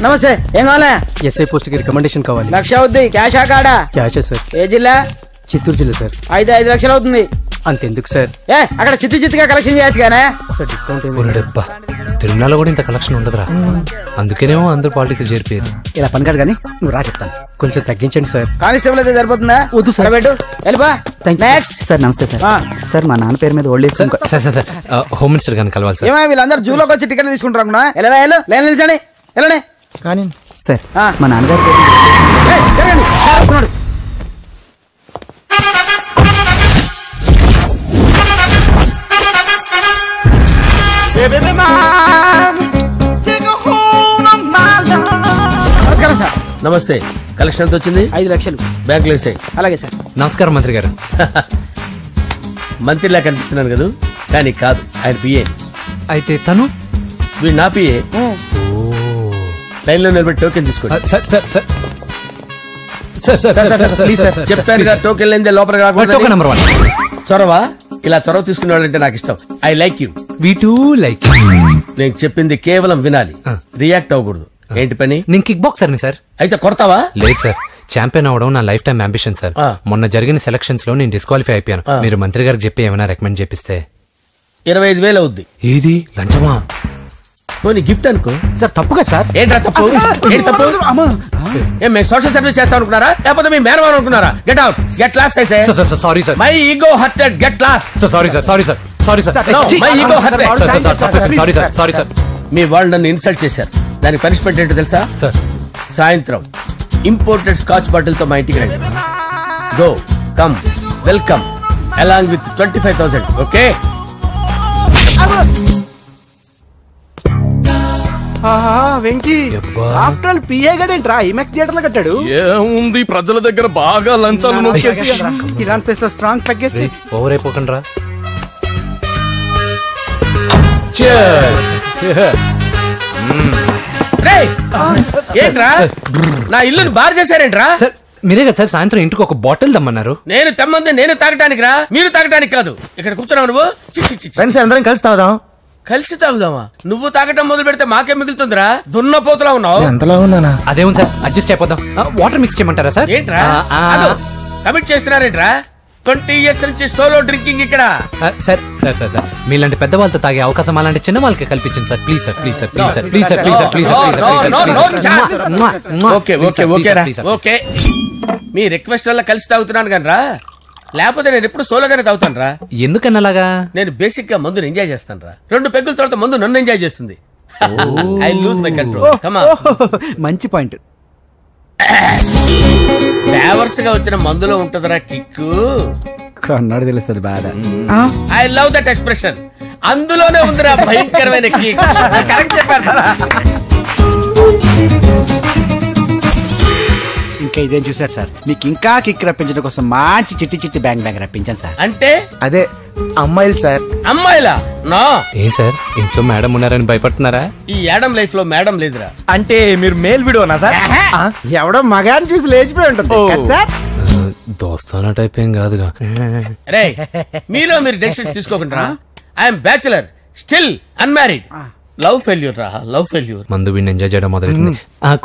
నమస్తే. ఏం కావాలా? ఎస్ఐ పోస్ట్ కి రికమెండేషన్ కావాలి. 1,00,000 అవుద్ది. క్యాషా కాడా? క్యాషే సార్. ఏ జిల్లా? చిత్తూరు జిల్లా సార్. అయితే 5 లక్షలు అవుతుంది. అంతెందుకు సార్? అక్కడ చిత్తుగా కలెక్షన్ చేయొచ్చు కానీ సార్ డిస్కౌంట్ డబ్బా తిరుమలలో కూడా ఇంత కలెక్షన్ ఉండదురా. అందుకేనేమో అందరూ పాలిటిక్స్ చేరిపోయారు. ఇలా పని కాదు కానీ నువ్వు రా చెప్తాను. కొంచెం తగ్గించండి సార్. కానిస్టేబుల్ అయితే సరిపోతుందా? వద్దు సార్. పెట్టు వెళ్ళిపా. Next sir. నమస్తే సార్. సార్ మా నాన్న పేరు మీద old age sir sir home minister గారిని కలవాలి సార్. ఏమో వీళ్ళందరూ జూలోకి వచ్చి టికెట్ తీసుకుంటారు అనుకున్నా. లైన్ నిలిచండి. వెళ్ళండి కానీ సార్ మా నాన్నగారు వస్తున్నాడు. నమస్కారం సార్. నమస్తే. కలెక్షన్ ఎంత వచ్చింది? 5 లక్షలు. బ్యాంకులో వేసాయి. అలాగే సార్. నమస్కారం మంత్రి గారు. మంత్రిలా కనిపిస్తున్నాను కదా, కానీ కాదు, ఆయన పిఏ. అయితే తను వీడు నా పిఏ. లైన్ లో నిలబెట్టి టోకెన్ తీసుకోండి. చెప్పాను కదా, టోకెన్ లేదే లోపలికి రాకూడదు. చొరవ ఇలా చొరవ తీసుకునే వాళ్ళంటే నాకు ఇష్టం. I like you. We two like. నేను చెప్పింది కేవలం వినాలి, రియాక్ట్ అవ్వకూడదు. ఏంటి పని? నేను కిక్ బాక్సర్ని సార్. అయితే కొడతావా? లేదు సార్, ఛాంపియన్ అవడం నా లైఫ్ టైం అంబిషన్ సార్. మొన్న జరిగిన సెలక్షన్స్ లో నేను డిస్క్వాలిఫై అయిపోయాను. మీరు మంత్రి గారికి చెప్పి ఏమైనా రికమెండ్ చేపిస్తే. 25,000 అవుద్ది. ఏది లంచమా? పోనీ గిఫ్ట్ అనుకో సార్. తప్పుగా సార్. ఏంట్రా తప్పు? ఏంటి తప్పు? ఏం మేము సోషల్ సర్వీస్ చేస్తాం అనుకున్నారా, లేకపోతే మీ మేనమాన్ అనుకున్నారా? Get out, get lost. అయితే sorry sir, my ego hurted, get lost. Sorry sir, sorry sir, sorry sir, my ego hurted. Sorry sir, sorry sir. మీ వాళ్ళు నన్ను ఇన్సల్ట్ చేశారు. దానికి పనిష్మెంట్ ఏంటో తెలుసా? సార్ సాయంత్రం ఇంపోర్టెడ్ స్కాచ్ బాటిల్ తో మా ఇంటికి రండి. Go come welcome along with 25,000. Okay? Venky after all PA గడేంట్రా ఇమెక్స్ థియేటర్ లో కట్టాడు. ఏముంది, ప్రజల దగ్గర బాగా లంచాలు నొక్కేసి ఇరాన్ ప్లేస్ లో స్ట్రాంగ్ తగ్గేస్తే ఓవర్ అయిపోకండి రా. ఏంట్రా నా ఇల్లుని బార్ చేశారేంట్రా? సార్ మీరే కదా సార్ సాయంత్రం ఇంటికి ఒక బాటిల్ దమ్మన్నారు. నేను తెమ్మంది నేను తాగటానికి రా, మీరు తాగటానికి కాదు. ఇక్కడ కూర్చున్నావు నువ్వు. ఫ్రెండ్స్ అందరం కలిసి తాగుదాం. కలిసి తాగుదామా? నువ్వు తాగటం మొదలు పెడితే మాకే మిగులుతుందిరా. దున్నపోతులా ఉన్నావు. ఎంతలా ఉన్నానా? అదేమో సార్, అడ్జస్ట్ అయిపోదాం. వాటర్ మిక్స్ చేయమంటారా సార్? ఏంట్రా కమిట్ చేస్తున్నారేంట్రా? 20 years నుంచి సోలో డ్రింకింగ్ ఇక్కడ. సార్ సార్ సార్ సార్ మీలాంటి పెద్ద వాళ్ళతో తాగే అవకాశం అలాంటి చిన్న వాళ్ళకి కల్పించండి sir. Please sir, please sir, please sir, please sir, please sir, please sir. Okay okay okay రా, ఓకే. మీ రిక్వెస్ట్ వల్ల కలిసి తాగుతున్నాను కానీ రా, లేకపోతే నేను ఎప్పుడు సోలోగానే తాగుతాను రా. ఎందుకన్నా అలాగా? నేను బేసిక్ గా మందుని ఎంజాయ్ చేస్తాను రా. 2 పెగ్గుల తర్వాత మందు నన్ను ఎంజాయ్ చేస్తుంది. I lose my control. Come on. మంచి పాయింట్. ఫ్లేవర్స్ గా వచ్చిన మందులో ఉంటదరా కిక్కు. కన్నాడు తెలుస్తుంది బాధ. I love that expression. అందులోనే ఉందిరా భయంకరమైన కిక్. కరెక్ట్ చెప్పారు సార్. ఇంకా ఇదేం చూసారు సార్, మీకు ఇంకా కిక్ రప్పించడం కోసం మంచి చిట్టి చిట్టి బ్యాంగ్ బ్యాంగ్ రప్పించాను సార్. అంటే అదే అమ్మాయిలు సార్. అమ్మాయిలా? నా ఏం సార్ ఇంట్లో మేడం ఉన్నారని భయపడుతున్నారా? ఈ యాడమ్ లైఫ్ లో మేడం లేదురా. అంటే మీరు మేల్ వీడియోనా సార్? ఎవడో మగాన్ని చూసి లేచిపోయి ఉంటుంది సార్. దోస్తానా టైప్ ఏం కాదుగా. రే మీలో మీరు డెసిషన్స్ తీసుకోకుండా. I'm bachelor, still unmarried. Love failure రా, లవ్ ఫెయిల్యూర్. మందు వీడిని ఎంజాయ్ చేయడం మొదలైంది.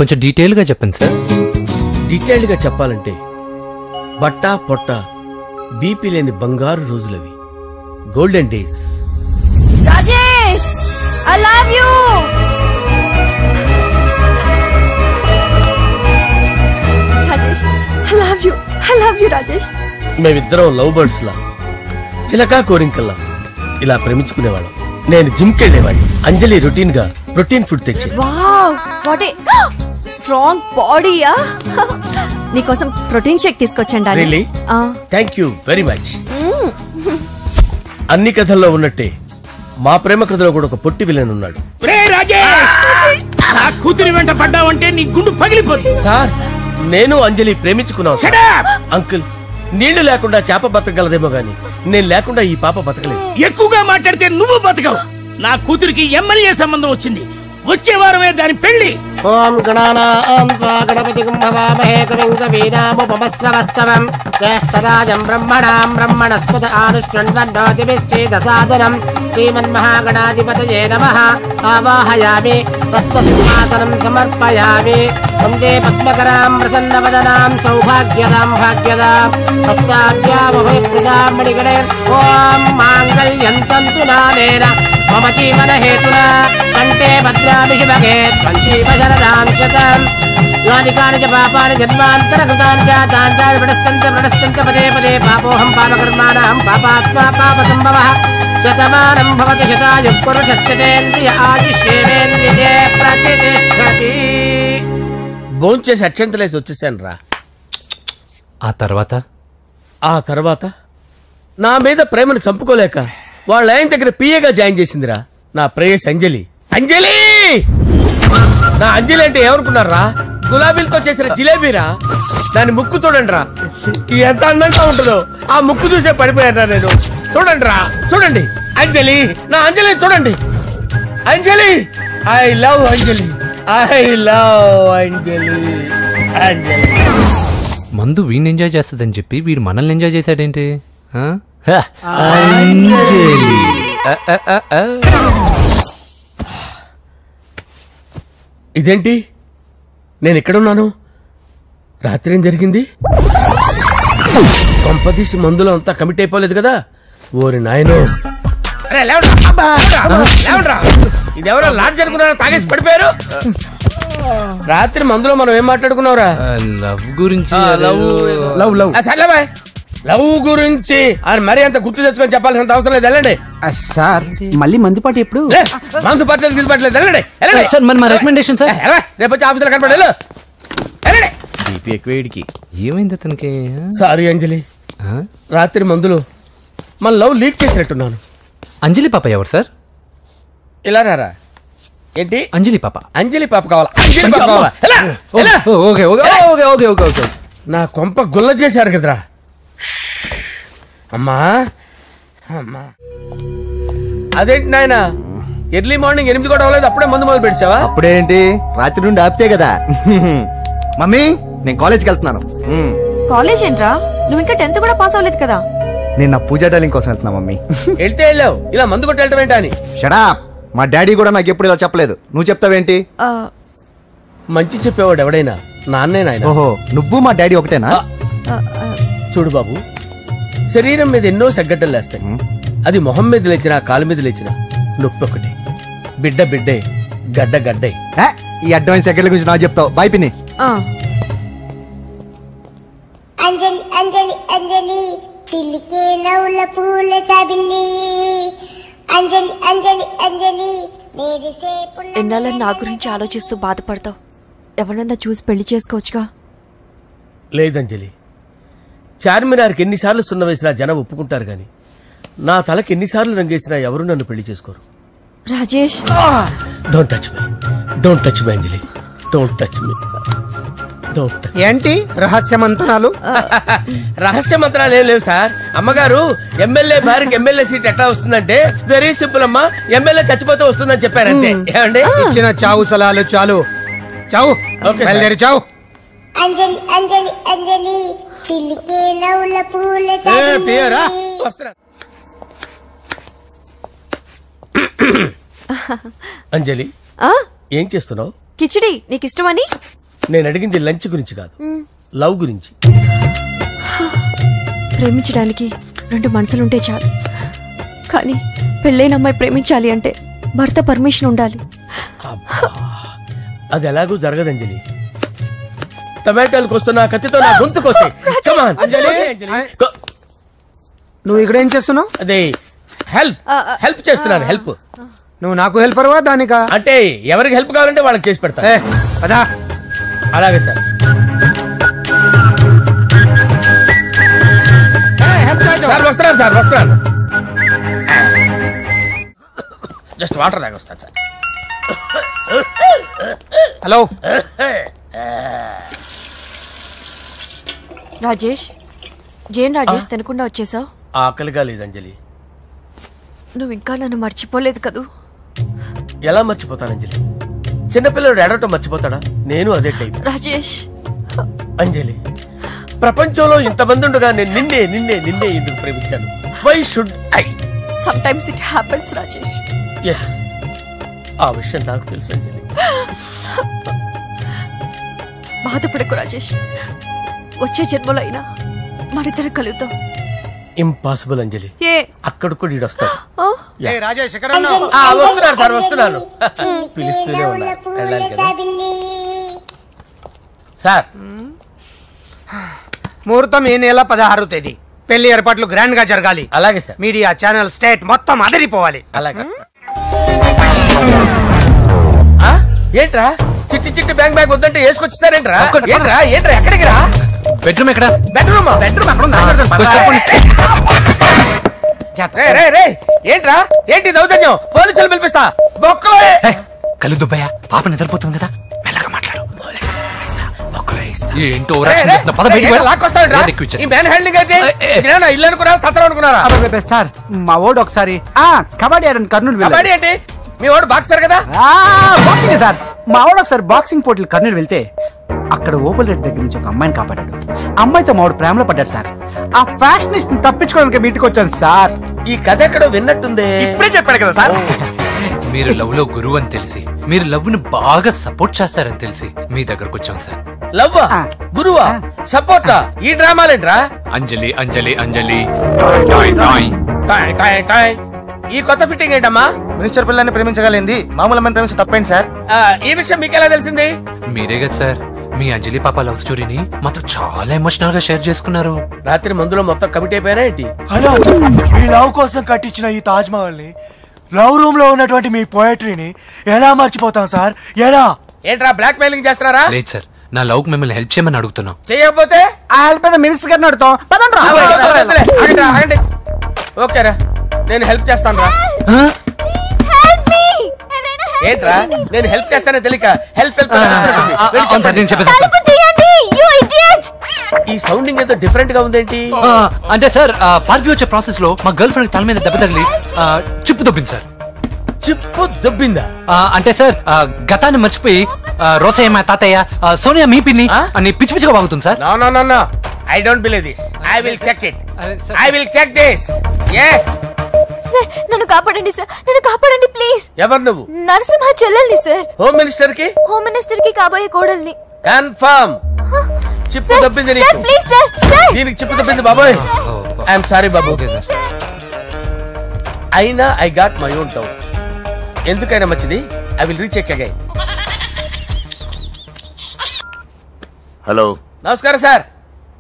కొంచెం డీటెయిల్ గా చెప్పండి సార్. డీటెయిల్డ్ గా చెప్పాలంటే బట్టా పొట్ట బీపీ లేని బంగారు రోజులవి, golden days. Rajesh, I love you. Rajesh, I love you. I love you, Rajesh. మేమిద్దరం లవ్ బర్డ్స్ లా, చిలకా కోరింకల్లా ఇలా ప్రేమించుకునేవాళ్ళం. నేను జిమ్ కెళ్ళేవాడిని. అంజలి రొటీన్ గా ప్రోటీన్ ఫుడ్ తెచ్చి. వావ్, వాట్ ఏ స్ట్రాంగ్ బాడీయా. నీకోసం ప్రోటీన్ షేక్ తీసుకొచ్చండి. Really? Thank you very much. అన్ని కథల్లో ఉన్నట్టే మా ప్రేమ కథలో కూడా ఒక పొట్టి విలన్ ఉన్నాడు. కూతురి వెంట పడ్డావంటే నీ గుండు పగిలిపోతుంది. సార్ నేను అంజలి ప్రేమించుకున్నాను. అంకుల్, నీళ్లు లేకుండా చేప బతకగలదేమో గాని నేను లేకుండా ఈ పాప బతకలేదు. ఎక్కువగా మాట్లాడితే నువ్వు బతకవు. నా కూతురికి ఎమ్మెల్యే సంబంధం వచ్చింది. వచ్చే వారమే దాని పెళ్లి. ఓం గణానాం త్వా గణపతిం భవామహే కవిం కవీనాముపమస్రవస్తవం జ్యేష్ఠరాజం బ్రహ్మణాం బ్రహ్మణస్పత ఆనుష్ణ్వన్నోతిభిశ్చేదసాదనం శ్రీమన్మహాగణాధిపతయే నమః. ఆవాహయామి తత్వసింహాసనం సమర్పయామి. వందే పద్మకరాం ప్రసన్నవదనాం సౌభాగ్యదాం భాగ్యదాం హస్తాభ్యామభయప్రదాం మణిగణైర్. ఓం మాంగళ్యం తంతునానేన మమ జీవన హేతునా కంటే భద్రామి శుభగే త్వం జీవ శరదాం శతం. యాని కాని చ పాపాని జన్మాంతరకృతాని చ తాని ప్రణశ్యంత పదే పదే పాపోహం పాపకర్మాణం పాపాత్మా పాపసంభవః. శతమానం భవతి శతాయుః పురుషస్యేంద్రియ ఆయుష్యేంద్రియే ప్రతిష్టతి. భోంచేసి అక్షంతలేసి వచ్చేసాను రా. ఆ తర్వాత నా మీద ప్రేమను చంపుకోలేక వాళ్ళ ఆయన దగ్గర పిఏగా జాయిన్ చేసిందిరా నా ప్రేయస్ అంజలి. అంజలి నా అంజలి అంటే ఏమనుకున్నారా? గులాబీలతో చేసిన జిలేబీరా. దాని ముక్కు చూడండి రా ఎంత అందంగా ఉంటుందో. ఆ ముక్కు చూసే పడిపోయారా నేను. చూడండి రా చూడండి అంజలి నా అంజలి చూడండి. Anjali I love Anjali I love Anjali. Anjali మందు వీడిని ఎంజాయ్ చేస్తుందని చెప్పి వీడు మనల్ని ఎంజాయ్ చేశాడేంటి? ఇదేంటి నేను ఎక్కడున్నాను? రాత్రి ఏం జరిగింది? కొంపదీసి మందులో అంతా కమిట్ అయిపోలేదు కదా? ఓరి నాయనో ఇదెవరో లాడ్జ్ అనుకున్నారా? తాగేసి పడిపోయారు. రాత్రి మందులో మనం ఏం మాట్లాడుకున్నావురా? లవ్ గురించి. లవ్ గురించి అని మరీ అంత గుర్తు తెచ్చుకొని చెప్పాల్సినంత అవసరం లేదు. వెళ్ళండి సార్ మళ్ళీ మందుపాటి ఎప్పుడు? మందు పట్టలేదు గిల్లు పట్టలేదు. వెళ్ళండి సార్ మన రికమెండేషన్ సార్. రేపు వచ్చి ఆఫీసులో కనపడి వెళ్ళండి. ఏమైంది అతనికి? సారీ అంజలి, రాత్రి మందులో మన లవ్ లీక్ చేసినట్టున్నాను. అంజలి పాప ఎవరు సార్? ఇలా రారా. ఏంటి అంజలి పాప? అంజలి పాప కావాలా? అంజలి పాప కావాలా? Okay okay okay okay okay. నా కొంప గుల్ల చేశారు కదరా. అమ్మా అమ్మా అదేంటి నాయన ఎర్లీ మార్నింగ్ 8 కూడా అవ్వలేదు అప్పుడే మందు మొదలు పెట్టావా? అప్పుడేంటి రాత్రి నుండి ఆపితే కదా. మమ్మీ నేను కాలేజ్కి వెళ్తున్నాను. కాలేజ్ ఏంట్రా? నువ్వు ఇంకా 10th కూడా పాస్ అవ్వలేదు కదా. నేను నా పూజా డాలింగ్ కోసం వెళ్తున్నా మమ్మీ. వెళ్తే వెళ్ళావు, ఇలా మందు కొట్టి వెళ్ళటం ఏంటా అని. షడాప్. మా డాడీ కూడా నాకు ఎప్పుడు ఇలా చెప్పలేదు. నువ్వు చెప్తావేంటి? మంచి చెప్పేవాడు ఎవడైనా నాన్నే నాయన. ఓహో నువ్వు మా డాడీ ఒకటేనా? చూడు బాబు, శరీరం మీద ఎన్నో సగ్గడ్డలు లేస్తాయి. అది మొహం మీద లేచినా కాలు మీద లేచినా నొప్పి ఒకటి. బిడ్డ బిడ్డే, గడ్డ గడ్డే. ఈ అడ్వాన్స్ సెకండ్ల గురించి నాకు చెప్తావు. బాయ్ పిన్ని. అంజలి అంజలి అంజలి పిల్లికే నవ్వుల పూల తబిల్లి. అంజలి అంజలి అంజలి ఎన్నాళ్ళ నా గురించి ఆలోచిస్తూ బాధపడతావు. ఎవరన్నా చూసి పెళ్లి చేసుకోవచ్చుగా. లేదంజలి, చార్మినార్కి ఎన్నిసార్లు సున్న వేసినా జనం ఒప్పుకుంటారు గాని నా తలకి ఎన్నిసార్లు రంగేసినా ఎవరు నన్ను పెళ్లి చేసుకోరు. Rajesh don't touch me, don't touch me Anjali, don't touch me. ఏంటి రహస్య మంత్రాలు? రహస్య మంత్రాలు ఏం లేవు సార్. అమ్మగారు ఎమ్మెల్యే భార్యకి ఎమ్మెల్యే సీట్ ఎట్లా వస్తుందంటే వెరీ సింపుల్ అమ్మా, ఎమ్మెల్యే చచ్చిపోతే వస్తుందని చెప్పారు అంతే. ఏమండి ఇచ్చిన చావు సలాలు చాలు. చావు బయలుదేరి చావు. అంజలి అంజలి అంజలి పిల్లికే నవ్వుల పూల తబిల్లి. అంజలి ఏం చేస్తున్నావు? కిచిడి నీకు ఇష్టమని. నేను అడిగింది లంచ్ గురించి కాదు, లవ్ గురించి. ప్రేమించడానికి 2 మనసులుంటే చాలు, కానీ పెళ్ళైన అమ్మాయి ప్రేమించాలి అంటే భర్త పర్మిషన్ ఉండాలి. అది ఎలాగూ జరగదంజలి. టమాటాలు కోస్తున్నా కత్తితో నా గొంతు కోసే. నువ్వు ఇక్కడ ఏం చేస్తున్నావు? అదే హెల్ప్ చేస్తున్నాను. హెల్ప్. నువ్వు నాకు హెల్పర్వా దానికా? అంటే ఎవరికి హెల్ప్ కావాలంటే వాళ్ళకి చేసి పెడతా. అదా అలాగే సార్. వస్తున్నాను సార్, వస్తున్నాను. జస్ట్ వాటర్ దాకా వస్తాను సార్. హలో రాజేష్. ఏం రాజేష్ తినకుండా వచ్చేసావు? ఆకలిగా లేదు అంజలి. నువ్వు ఇంకా నన్ను మర్చిపోలేదు కదూ? ఎలా మర్చిపోతాను అంజలి? చిన్నపిల్లడు ఏడవటం మర్చిపోతాడా? నేను అదే టైప్. రాజేష్, అంజలి, ప్రపంచంలో ఇంతమంది ఉండగా నేను నిన్నే నిన్నే నిన్నే ఎందుకు ప్రేమించాను? Why should I? Sometimes it happens Rajesh. Yes, ఆ విషయం నాకు తెలుసు అంజలి. బాధపడకు రాజేష్, వచ్చే జన్మలో అయినా మనిద్దరం కలుద్దాం. ఇంపాసిబుల్ అంజలి. ఏ అక్కడ కూడా ఈడు వస్తాడు. రాజేష్ వస్తున్నాను సార్, వస్తున్నాను. పిలుస్తూనే ఉన్నా, వెళ్ళాలి కదా సార్. ముహూర్తం ఈ నెల 16వ తేదీ. పెళ్లి ఏర్పాట్లు గ్రాండ్ గా జరగాలి. అలాగే సార్. మీడియా, ఛానల్, స్టేట్ మొత్తం అదిరిపోవాలి. అలాగే. ఏంట్రా చిట్టి చిట్టి బ్యాంక్ బ్యాగ్ వద్దంటే వేసుకొచ్చేసారేంట్రా? ఏంట్రా ఏంట్రా ఎక్కడికి రా? బెడ్రూమ్ ఎక్కడ? బెడ్రూమ్ అక్కడ ఏంట్రా? ఏంటి దౌర్జన్యం? పోలీసులు పిలిపిస్తా. కళ్ళు దుబ్బయ్యా, పాప నిద్రపోతుంది కదా, మెల్లగా మాట్లాడు. ఏంటో ఇల్లు అనుకున్నారా, సత్రం అనుకున్నారా? సార్ మా ఓడు ఒకసారి కబడ్డీ ఆడని కర్నూలు కబడ్డీ ఏంటి? మీ వాడు బాక్సర్ కదా? Boxing sir. మా వాడు ఒకసారి బాక్సింగ్ పోటీలు కర్నూలు వెళ్తే అక్కడ ఓపెల్ రెడ్డి దగ్గర నుంచి ఒక అమ్మాయిని కాపాడాడు. అమ్మాయితో మా వాడు ప్రేమలో పడ్డాడు సార్. ఆ ఫ్యాషనిస్ట్ తప్పించుకోవడానికి మీ ఇంటికి వచ్చాను సార్. ఈ కథ ఎక్కడో విన్నట్టుంది. ఇప్పుడే చెప్పాడు కదా సార్. మీరు లవ్ లో గురువు అని తెలిసి, మీరు లవ్ ను బాగా సపోర్ట్ చేస్తారని తెలిసి మీ దగ్గరకు వచ్చాం సార్. లవ్వా, గురువా, సపోర్టా? ఈ డ్రామాలేంట్రా? అంజలి అంజలి అంజలి. ఈ కొత్త ఫిట్టింగ్ ఏంటమ్మా? మినిస్టర్ పిల్లని ప్రేమించగలిగింది మామూలు అమ్మని ప్రేమించి తప్పేంటి సార్? ఈ విషయం మీకు ఎలా తెలిసింది? మీరే కదా సార్ మీ అంజలి పాప లవ్ స్టోరీని మాతో చాలా ఎమోషనల్ గా షేర్ చేసుకున్నారు. రాత్రి మందులో మొత్తం కమిట్ అయిపోయినా ఏంటి? హలో, మీ లవ్ కోసం కట్టించిన ఈ తాజ్ మహల్ ని, లవ్ రూమ్ లో ఉన్నటువంటి మీ పోయట్రీని ఎలా మర్చిపోతాం సార్? ఎలా? ఏంట్రా బ్లాక్ మెయిలింగ్ చేస్తున్నారా? లేదు సార్, నా లవ్ కు మిమ్మల్ని హెల్ప్ చేయమని అడుగుతున్నాం. చేయకపోతే ఆ హెల్ప్ మినిస్టర్ గారిని అడుగుతాం. ఆగండి. ఓకేరా, నేను హెల్ప్ చేస్తాను రా. ఏంట్రా నేను హెల్ప్ చేస్తానే తెలియక హెల్ప్ ఈ సౌండింగ్ ఏదో డిఫరెంట్ గా ఉందేంటి? అంటే సార్ పార్టీ వచ్చే ప్రాసెస్ లో మా గర్ల్ ఫ్రెండ్ తల మీద దెబ్బ తగిలి చిప్పు దొబ్బింది సార్. చిప్పు దొబ్బిందా? అంటే సార్ గతాన్ని మర్చిపోయి రోసయ్య మా తాతయ్య, సోనియా మీ పిన్ని అని పిచ్చి పిచ్చిగా వాగుతుంది sir. No I don't believe this. I will check it. I will check this. yes sir, నన్ను కాపాడండి సార్, నన్ను కాపాడండి ప్లీజ్. ఎవరు నువ్వు? నరసింహ చెల్లెల్ని సార్. హోమ్ మినిస్టర్ కి? హోమ్ మినిస్టర్ కి కాబోయే కోడల్ని. కన్ఫర్మ్. చిప్పు దొబ్బింది నీకు. Sir please sir. సార్ దీనికి చిప్పు దొబ్బింది బాబోయ్. ఐఎమ్ సారీ బాబు. అయినా I got my own doubt. ఎందుకైనా మంచిది, I will recheck again. Hello, నమస్కారం సార్.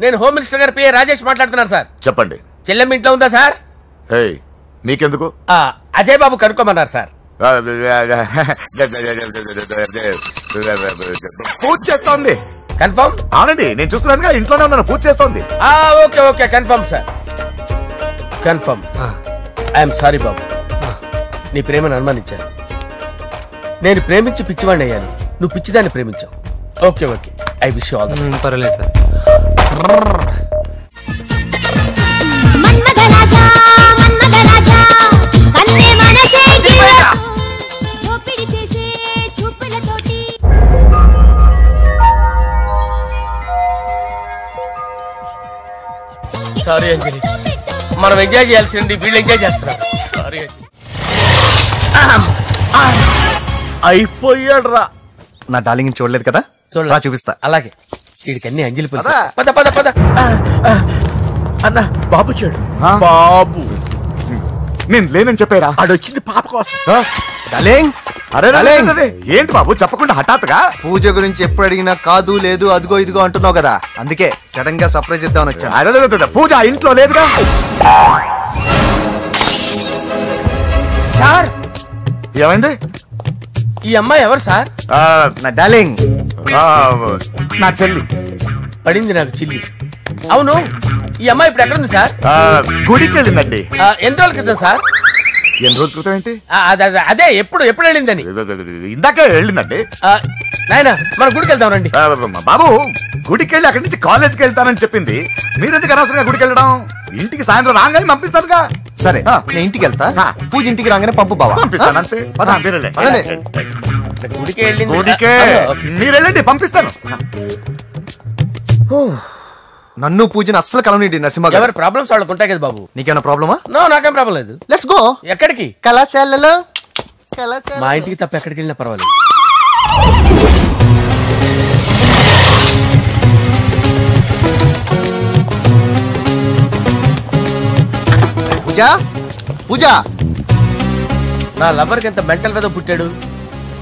నేను హోమ్ మినిస్టర్ గారి పిఏ రాజేష్ మాట్లాడుతున్నాను సార్. చెప్పండి. చెల్లెమ్మ ఇంట్లో ఉందా సార్? హే, నీకెందుకు? అజయ్ బాబు కనుక్కోమన్నారు సార్. పూజ చేస్తోంది. కన్ఫర్మ్? అవునండి, నేను చూస్తున్నానుగా, ఇంట్లోనే ఉన్నాను, పూజ చేస్తోంది. Okay confirm sir, confirm. I'm sorry బాబు, నీ ప్రేమను అనుమానించాను. నేను ప్రేమించి పిచ్చివాడిని అయ్యాను, నువ్వు పిచ్చిదాన్ని ప్రేమించావు. Okay I wish you all the best. పర్వాలేదు సార్. సారీ అంజలి, మనం ఎంజాయ్ చేయాల్సింది వీళ్ళు ఎంజాయ్ చేస్తున్నారు. సారీ అంజలి. అయిపోయాడు రా. నా డార్లింగ్ చూడలేదు కదా, చూడలా, చూపిస్తా. అలాగే వీడికి అన్ని అంజలి పద పద పద. అన్న బాబు చూడు. బాబు నేను లేనని చెప్పారా? ఆడొచ్చింది పాప కోసం. డార్లింగ్, అరే ఏంటి బాబు చెప్పకుండా హఠాత్తుగా? పూజ గురించి ఎప్పుడు అడిగినా కాదు లేదు అదిగో ఇదిగో అంటున్నావు కదా, అందుకే సడన్ గా సర్ప్రైజ్ ఇద్దామని వచ్చాను. అదే పూజ ఇంట్లో లేదుగా సార్. ఏమైంది? ఈ అమ్మాయి ఎవరు సార్? నా డార్లింగ్, నా చెల్లి. పడింది నాకు చిల్లి. అవును, ఈ అమ్మాయి ఇప్పుడు ఎక్కడుంది సార్? గుడికి వెళ్ళిందండి. ఎన్ని రోజుల క్రితం సార్? ఎన్ని రోజుల క్రితం ఏంటి? అదే ఎప్పుడు వెళ్ళిందని. ఇందాకే వెళ్ళిందండి. నాయన మన గుడికి వెళ్దాం రండి. బాబు గుడికి వెళ్ళి అక్కడి నుంచి కాలేజ్కి వెళ్తానని చెప్పింది. మీరెందుకు అనవసరంగా గుడికి వెళ్ళడం? ఇంటికి సాయంత్రం రాగానే పంపిస్తారుగా. సరే నేను ఇంటికి వెళ్తా, పూజ ఇంటికి రాగానే పంపు బావా. పంపిస్తాను అంతే. అంటే గుడికి వెళ్ళింది. గుడికే మీరు వెళ్ళండి, పంపిస్తాను. నన్ను పూజను అస్సలు కలవనిండి నరసింహ గారు. ఎవరి ప్రాబ్లమ్స్ వాళ్ళకు ఉంటాయి కదా బాబు. నీకేమైనా ప్రాబ్లమా? నో, నాకేం ప్రాబ్లం లేదు. Let's go. ఎక్కడికి? కళాశాలలో. మా ఇంటికి తప్ప ఎక్కడికి వెళ్ళినా పర్వాలేదు. పూజ పూజ, నా లవర్కి ఎంత మెంటల్ మీద పుట్టాడు.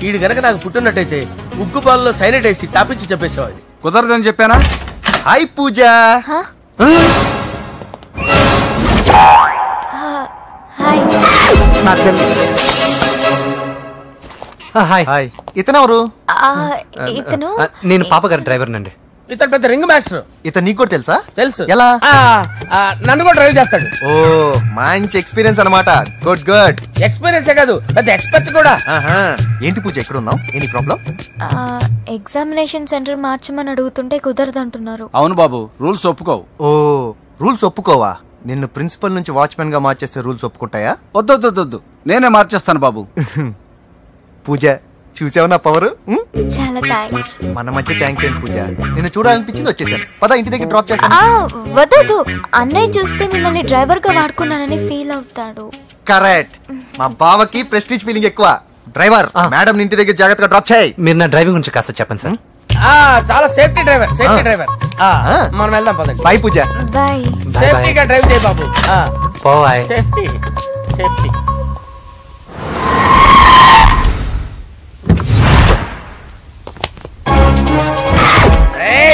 వీడు గనక నాకు పుట్టినట్టయితే ఉగ్గు పాలలో సైలెంట్ వేసి తాపించి చెప్పేసేవాడిని. కుదరదని చెప్పానా? హాయ్ పూజ. హాయ్. నా చెల్లి. హాయ్. హాయ్. ఇతనెవరు? ఇతను నేను పాప గారి డ్రైవర్ నండి. ఇతను పెద్ద రింగ్ మాస్టర్. ఇతను నీకు కూడా తెలుసా? తెలుసు. ఎలా? నన్ను కూడా డ్రైవ్ చేస్తాడు. ఓ మంచి ఎక్స్పీరియన్స్ అన్నమాట. Good good. ఎక్స్పీరియన్స్ కాదు, పెద్ద ఎక్స్పర్ట్ కూడా. ఏంటి పూజ ఎక్కడ ఉన్నావు? Any problem? ఎగ్జామినేషన్ సెంటర్ మార్చమని అడుగుతుంటే కుదరదంటున్నారు. అవును బాబు, రూల్స్ ఒప్పుకోవు. ఓ రూల్స్ ఒప్పుకోవా? నిన్ను ప్రిన్సిపల్ నుంచి వాచ్మెన్ గా మార్చేస్తే రూల్స్ ఒప్పుకుంటాయా? వద్దు, నేనే మార్చేస్తాను బాబు. పూజ చూసావు నా పవర్? చాలా థ్యాంక్స్. మన మధ్య థ్యాంక్స్ ఏంటి పూజ, నిన్ను చూడాలనిపించింది వచ్చేసాను. పద ఇంటి దగ్గర డ్రాప్ చేస్తాను. వద్దు, అన్నయ్య చూస్తే మిమ్మల్ని డ్రైవర్ గా వాడుకున్నానని ఫీల్ అవుతాడు. కరెక్ట్. మా బావకి ప్రెస్టీజ్ ఫీలింగ్ ఎక్కువ. డ్రైవర్, మేడం ఇంటి దగ్గర జాగ్రత్తగా డ్రాప్ చేయి. మీరు నా డ్రైవింగ్ గురించి కాస్త చెప్పండి సార్. చాలా సేఫ్టీ డ్రైవర్. మనం వెళ్దాం పదండి. బాయ్ పూజ. బాయ్. సేఫ్టీగా డ్రైవ్ చేయి బాబు. బాయ్. Safety safety.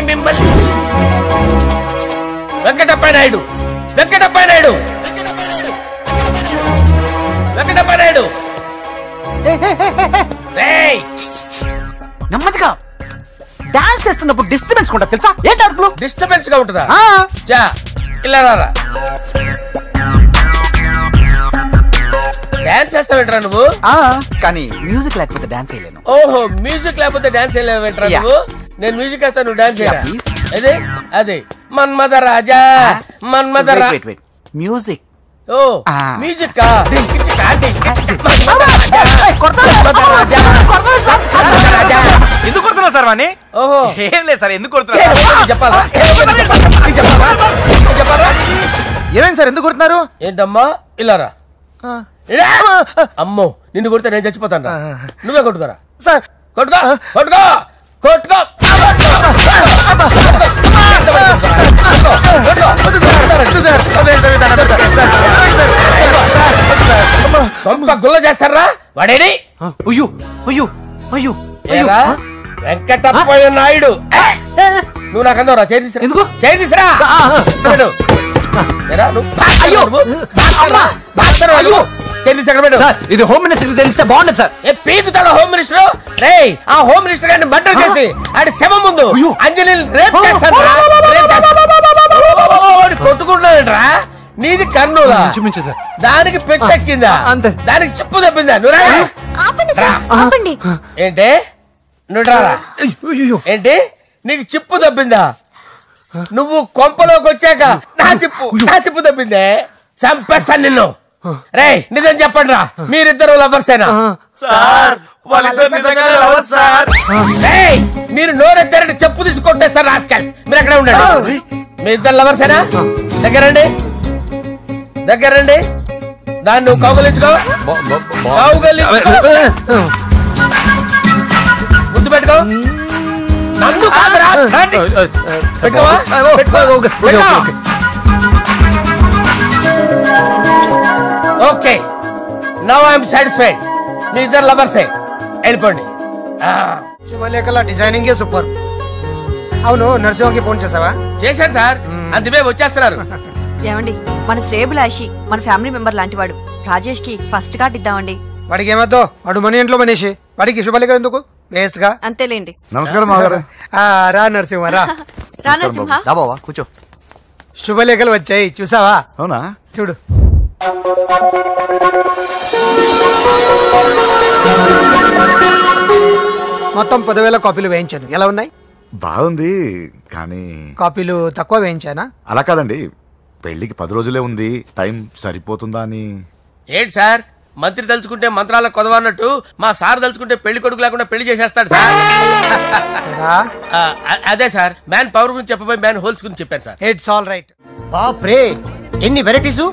మిమ్మల్ని వెంకటప్ప నాయుడు నెమ్మదిగా డాన్స్ చేస్తున్నప్పుడు డిస్టర్బెన్స్ కూడా తెలుసా? ఏంటి అరుపులు? డిస్టర్బెన్స్ గా ఉంటుందా? ఇలా రారా. డాన్స్ చేస్తావేంట్రా నువ్వు? కానీ మ్యూజిక్ లేకపోతే డాన్స్ చేయలేను. ఓహో, మ్యూజిక్ లేకపోతే డాన్స్ చేయలేవేంట్రా నువ్వు? నేను మ్యూజిక్ వేస్తా, నువ్వు డాన్స్ చేయరా? అదే అదే మన్మద రాజా మన్మద మ్యూజిక్. ఓ మ్యూజిక్ ఎందుకు కొడుతున్నావు సార్ వాణ్ణి? ఓహో ఏం లేదు సార్, ఎందుకు కొడుతున్నారు చెప్పాలా? ఏమైంది సార్, ఎందుకు కొడుతున్నారు? ఏంటమ్మా ఇలారా. అమ్మో, నిన్ను కొడితే నేను చచ్చిపోతాను. నువ్వే కొట్టుకోరా సార్. కొట్టుకో కొట్టుకో కొట్టుకో. గుల్ల చేస్తారా వాడేడి? అయ్యో అయ్యో అయ్యో వెంకటప్ప నాయుడు. నువ్వు నాకు అందవరా? చేయి తీసురా. ఎందుకు చేయి తీసురా? ఇది హోమ్ మినిస్టర్ తెలిస్తే బాగుండదు సార్. పీకుతాడు హోమ్ మినిస్టర్. రే, ఆ హోమ్ మినిస్టర్ గారిని మర్డర్ చేసి ఆడి శవం ముందు అంజలి రేప్ చేస్తాను. కొట్టుకుంటున్నాడంట్రా. నీది కర్నూలా? దానికి పెచ్చెక్కిందా? దానికి చెప్పు తప్పిందా? ఏంటి నువ్వు రారా? ఏంటి నీకు చిప్పు తప్పిందా? నువ్వు కొంపలోకి వచ్చాక నా చిప్పు తప్పిందే. చంపేస్తాను నిన్ను. రే, నిజం చెప్పండి రా, మీరిద్దరు లవర్సేనా? మీరు నోరెత్తారంటే చెప్పు తీసి కొట్టేస్తారు రాస్కల్స్. మీరు అక్కడే ఉండండి. మీ ఇద్దరు లవర్సేనా? దగ్గరండి దాన్ని నువ్వు కౌగలించుకో. ముద్దు పెట్టుకో. నన్ను కాదురా. Okay, now I'm satisfied. మీ ఇద్దరు లవర్సే, వెళ్ళిపోండి. శుభలేఖల డిజైనింగ్ సూపర్. అవును, నరసింహకి ఫోన్ చేసావా? చేశాను సార్, అందుకే వచ్చేస్తున్నారు. ఏమండి, మన శ్రేయబులాషి మన ఫ్యామిలీ మెంబర్ లాంటి వాడు. రాజేష్ కి ఫస్ట్ కార్డ్ ఇద్దామండి. వాడికి ఏమద్దో, వాడు మన ఇంట్లో మనిషి. వాడికి శుభలేఖ ఎందుకు? వేస్ట్ గా. అంతేలేండి. నమస్కారం మాగారు. రా నరసింహ రా. రా నరసింహ. బావా కూర్చో. శుభలేఖలు వచ్చాయి, చూసావా? అవునా? చూడు. మొత్తం 10,000 కాపీలు వేయించాను. ఎలా ఉన్నాయి? బాగుంది, కానీ కాపీలు తక్కువ వేయించానా? అలా కాదండి, పెళ్లికి 10 రోజులే ఉంది, టైం సరిపోతుందా అని. ఏంటి సార్, మంత్రి తలుచుకుంటే మంత్రాల కొదవన్నట్టు మా సార్ తలుచుకుంటే పెళ్లి కొడుకు లేకుండా పెళ్లి చేసేస్తాడు సార్. అదే సార్, మ్యాన్ పవర్ గురించి చెప్పబోయి మ్యాన్ హోల్స్ గురించి చెప్పాను సార్. It's all right. బాప్రే, ఎన్ని వెరైటీస్!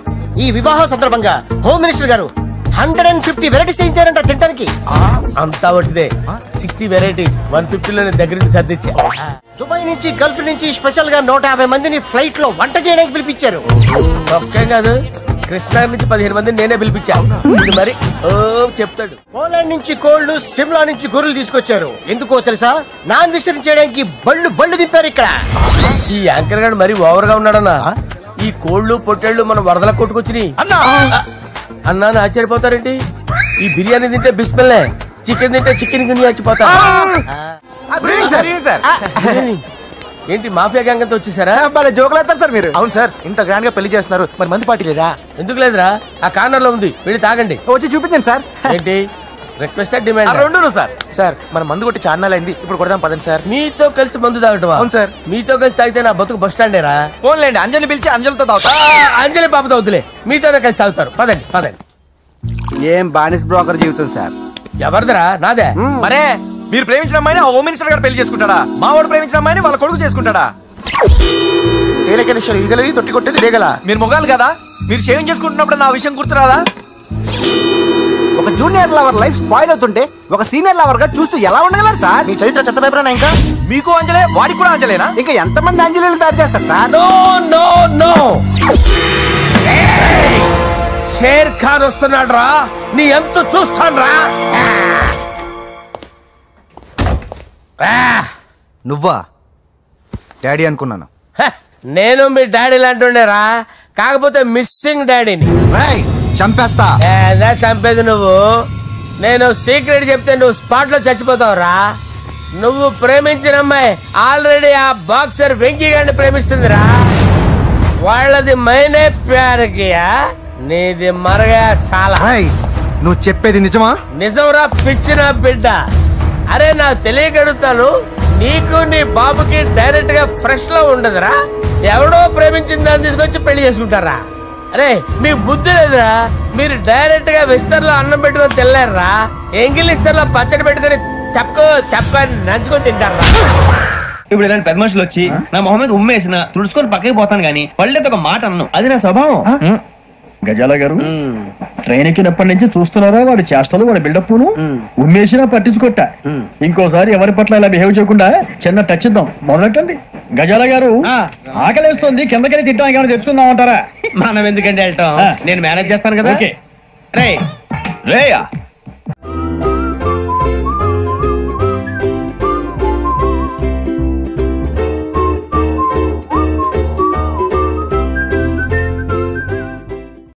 ఈ వివాహ సందర్భంగా హోమ్ మినిస్టర్ గారు 150 వెరైటీస్ చేయించారంట తినడానికి. అంతా ఒకటిదే, 60 వెరైటీస్ 150లో దగ్గర నుంచి సర్దిచ్చా. దుబాయ్ నుంచి గల్ఫ్ నుంచి స్పెషల్ గా 150 మందిని ఫ్లైట్ లో వంట చేయడానికి పిలిపించారు. ఒక్కేం కాదు, కృష్ణా నుంచి 15 మందిని నేనే పిలిపించా. మరి ఓ చెప్తాడు. పోలాండ్ నుంచి కోళ్లు, సిమ్లా నుంచి గొర్రెలు తీసుకొచ్చారు. ఎందుకో తెలుసా? నాన్ విసిరింగ్ చేయడానికి బళ్ళు దింపారు ఇక్కడ. ఈ యాంకర్ గారు మరి ఓవర్ గా ఉన్నాడన్నా. ఈ కోళ్లు పొట్టేళ్లు మన వరదల కొట్టుకొచ్చినాయి అన్నా ఆశ్చర్యపోతారేంటి? ఈ బిర్యానీ తింటే బిస్మిల్లే, చికెన్ తింటే చికెన్ గిన్నె వచ్చిపోతా. ఏంటి మాఫియా గ్యాంగ్ అంతా వచ్చేసారా? జోకులు వేస్తారు సార్ మీరు. అవును సార్, ఇంత గ్రాండ్ గా పెళ్లి చేస్తున్నారు, మరి మంది పార్టీ లేదా? ఎందుకు లేదురా, ఆ కార్నర్ లో ఉంది, వెళ్ళి తాగండి. వచ్చి చూపించండి సార్. ఏంటి రిక్వెస్ట్ డిమాండ్? రెండు సార్. సార్ మన మందు కొట్టి ఛానల్ అయింది, ఇప్పుడు కొడదాం పదండి సార్. మీతో కలిసి మందు తాగటం? అవును సార్. మీతో కలిసి తాగితే నా బతుకు బస్ స్టాండేరా? పోన్లేండి, అంజలి పిలిచి అంజలితో తాగుతా. అంజలి పాపతో వద్దులే, మీతోనే కలిసి తాగుతారు. పదండి. ఏం బానిస్ బ్రోకర్ జీవితం సార్. ఎవరిదరా? నాదే. మరే మీరు ప్రేమించిన అమ్మాయిని హోమ్ మినిస్టర్ గారు పెళ్లి చేసుకుంటాడా? మా వాడు ప్రేమించిన అమ్మాయిని వాళ్ళ కొడుకు చేసుకుంటాడా? ఈగలది తొట్టి కొట్టేది రేగల. మీరు మొగాలు కదా, మీరు షేవింగ్ చేసుకుంటున్నప్పుడు నా విషయం గుర్తురాదా? ఒక జూనియర్ లవర్ లైఫ్ స్పాయిల్ అవుతుంటే ఒక సీనియర్ లవర్ గా చూస్తూ ఎలా ఉండగలరు సార్? మీ చరిత్ర చెత్త పేపరేనా? ఇంకా మీకు అంజలే, వాడికి కూడా అంజలేనా? ఇంకా ఎంతమంది అంజలీలు తయారు చేస్తారు సార్? నో షేర్ ఖాన్ వస్తున్నాడు రా, నీ ఎంత చూస్తాను రా. నువ్వా? డాడీ అనుకున్నాను. నేను మీ డాడీ లాంటి రా, కాకపోతే మిస్సింగ్ డాడీని. చంపేస్తా. చంపేది నువ్వు. నేను సీక్రెట్ చెప్తే నువ్వు స్పాట్ లో చచ్చిపోతావు రా. నువ్వు ప్రేమించిన అమ్మాయి ఆల్రెడీ ఆ బాక్సర్ వెంకీ గారిని ప్రేమిస్తుందిరా. వాళ్ళది మైనే ప్యార్ కియా, నీది మరగా సాలా. నువ్వు చెప్పేది నిజమా? నిజంరా పిచ్చిన బిడ్డ. అరే నాకు తెలియగడుగుతాను, నీకు నీ బాబుకి డైరెక్ట్ గా ఫ్రెష్ లో ఉండదురా. ఎవడో ప్రేమించిన దాన్ని తీసుకొచ్చి పెళ్లి చేసుకుంటారా? అరే మీ బుద్ధి లేదురా. మీరు డైరెక్ట్ గా విస్తర్లో అన్నం పెట్టుకొని తినలేరురా. ఎంగిల్ ఇస్తర్లో పచ్చడి పెట్టుకొని తప్పని నంచుకొని తింటారా? ఇప్పుడు ఇలాంటి పెద్ద మనుషులు వచ్చి నా మొహం మీద ఉమ్మేసిన తుడుచుకొని పక్కకి పోతాను గానీ పళ్ళేతో ఒక మాట అన్ను, అది నా స్వభావం. గజాల గారు ట్రైన్ ఎక్కినప్పటి నుంచి చూస్తున్నారా వాడి చేష్టలు, వాడి బిల్డప్ ఉమ్మేసినా పట్టించుకోట. ఇంకోసారి ఎవరి పట్ల ఇలా బిహేవ్ చేయకుండా చిన్న టచ్ ఇద్దాం, మొదలెట్టండి. గజాల గారు ఆకలేస్తుంది, కిందకెళ్ళి తిట్టడానికి ఏమైనా తెచ్చుకుందాం అంటారా? మనం ఎందుకంటే వెళ్తాం, నేను మేనేజ్ చేస్తాను కదా. రేయా